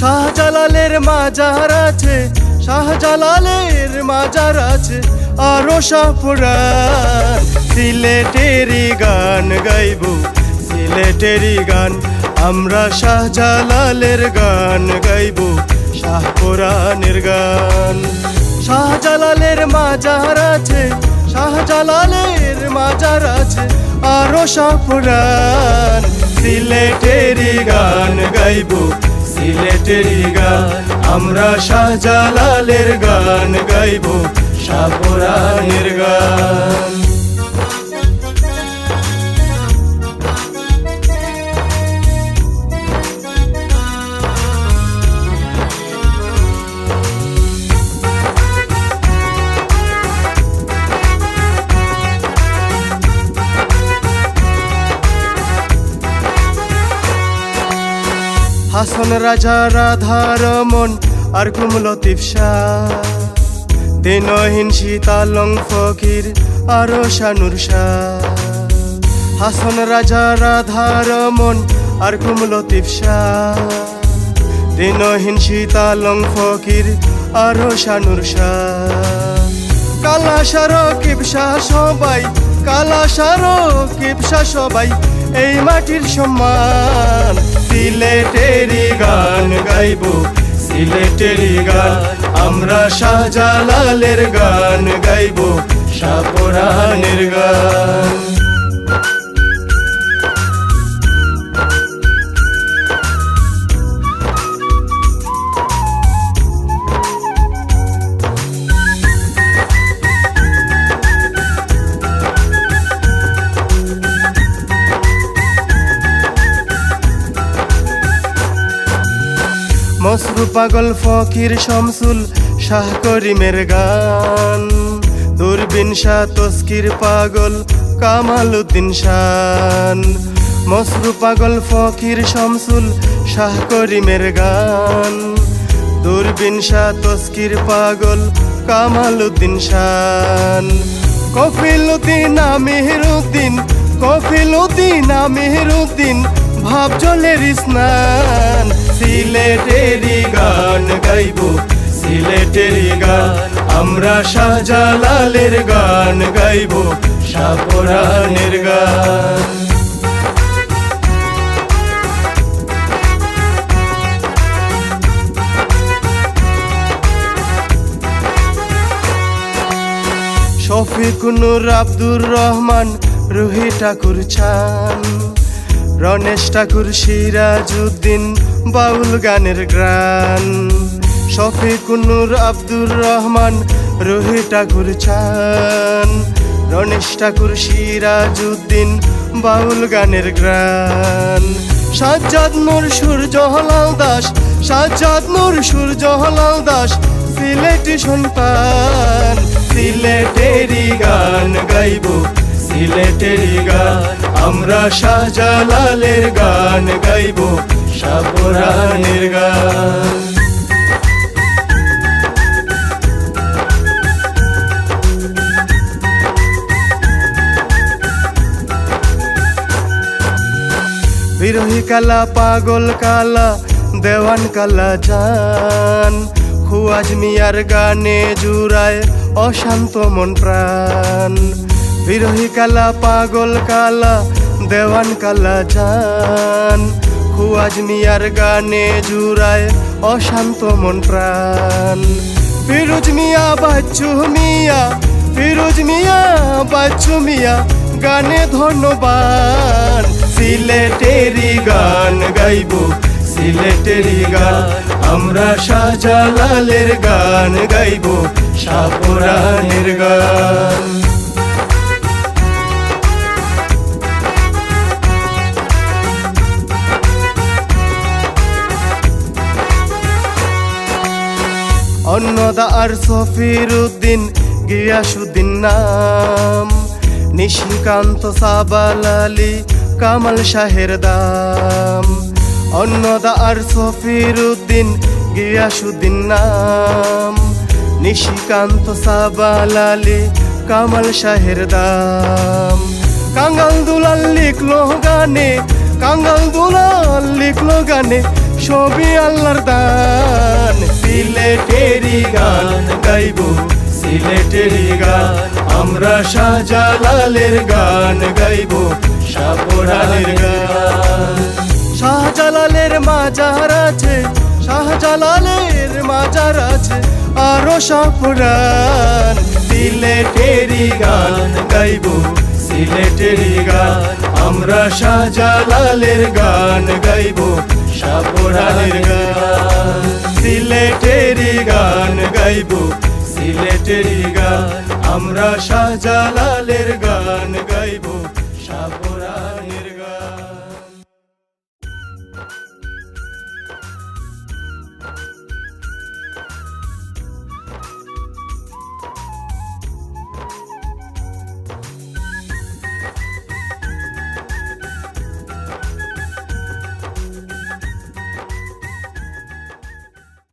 শাহজালালের মাজার আছে, শাহজালালের মাজার আছে, আরো শাহপুরান। সিলেটেরই গান গাইব, সিলেটেরই গান, আমরা শাহজালালের গান গাইব, শাহপুরানের গান। শাহজালালের মাজার আছে, শাহজালালের মাজার আছে, আরো শাহপুরান। সিলেটেরই গান গাইব, সিলেটেরই গান, আমরা শাহজালালের গান গাইব, শাহপুরানের গান। হাসন রাজা, রাধা রমন আর লতিফ শাহ, দিনহীন সীতালং ফকির আরো শানুর শাহ। হাসন রাজা, রাধা রমন আর লতিফ শাহ, দিনহীন সীতালং ফকির আরো শানুর শাহ। কালা সারো কিবসা সবাই, কালা সারো কিবসা সবাই, এই মাটির সম্মান। সিলেটেরই গান গাইব, সিলেটেরই গান, আমরা শাহজালালের গান গাইব, শাহপুরানের গান। মসরু পাগল ফকির শামসুল শাহ করিমের গান, দূরবীন শাহ তস্কির পাগল কামালউদ্দিন শান। মসরু পাগল ফকির শামসুল শাহ করিমের গান, দূরবীন শাহ তস্কির পাগল কামালউদ্দিন শান। কফিলউদ্দিন আমিরউদ্দিন, কফিলউদ্দিন আমিরউদ্দিন, ভাব জলের স্নান। সিলেটেরই গান গাইব, সিলেটেরই গান, আমরা শাহজালালের গান গাইব, শাহপুরানের গান। শফিকুনুর আব্দুর রহমান, রুহি ঠাকুর চান, রনেশ ঠাকুর সিরাজউদ্দিন, বাউল গানের গান। শফিকুনুর আব্দুর রহমান, রুহি ঠাকুর চান, রনেশ ঠাকুর সিরাজউদ্দিন, বাউল গানের গান। সাজ্জাদ নূর সূর্যলাল দাস, সাজ্জাদ নূর সূর্যলাল দাস, সিলেটি সন্তান। সিলেটেরই গান গাইব, সিলেটেরই গান, আমরা শাহজালালের গান গাইব, শাহপুরানের গান। বিরোহী কালা, পাগল কালা, দেওয়ান কালা জান, খুয়াজ মিয়ার গানে জুড়ায় অশান্ত মন প্রাণ। বিরোহী কালা, পাগল কালা, দেওয়ান কালা জান, খুয়াজ মিয়ার গানে জুড়ায় অশান্ত মন প্রাণ। ফিরোজ মিয়া, বাচ্চু মিয়া, ফিরোজ মিয়া, বাচ্চু মিয়া, গানে ধন্যবাদ। সিলেটেরই গান গাইব, সিলেটেরই গান, আমরা শাহজালালের গান গাইব, শাহপুরানের গান। অন্নদা আর সফিরউদ্দিন, গিয়াসউদ্দিন নাম, নিশিকান্ত সাবালালি কামাল শাহের দাম অন্নদা আর সফির উদ্দিন গিয়াসুদ্দিন নাম নিশিকান্ত সাবালালি কামাল শাহের দাম কাঙ্গাল দুলাল লিখলো গানে কাঙ্গাল দুলাল লিখলো গানে সবই আল্লাহর দান সিলেটেরি গান গাইবো সিলেটেরি গান আমরা শাহজালালের গান গাইবো শাহপরানের গান শাহজালালের মাজার আছে শাহজালালের মাজার আছে আরো শাহপুরান সিলেটেরি গান গাইবো সিলেটেরি গান আমরা শাহজালালের গান গাইবো শাহপরানের গান সিলেটেরি গান গাইবো সিলেটেরি গান আমরা শাহজালালের গান গাইবো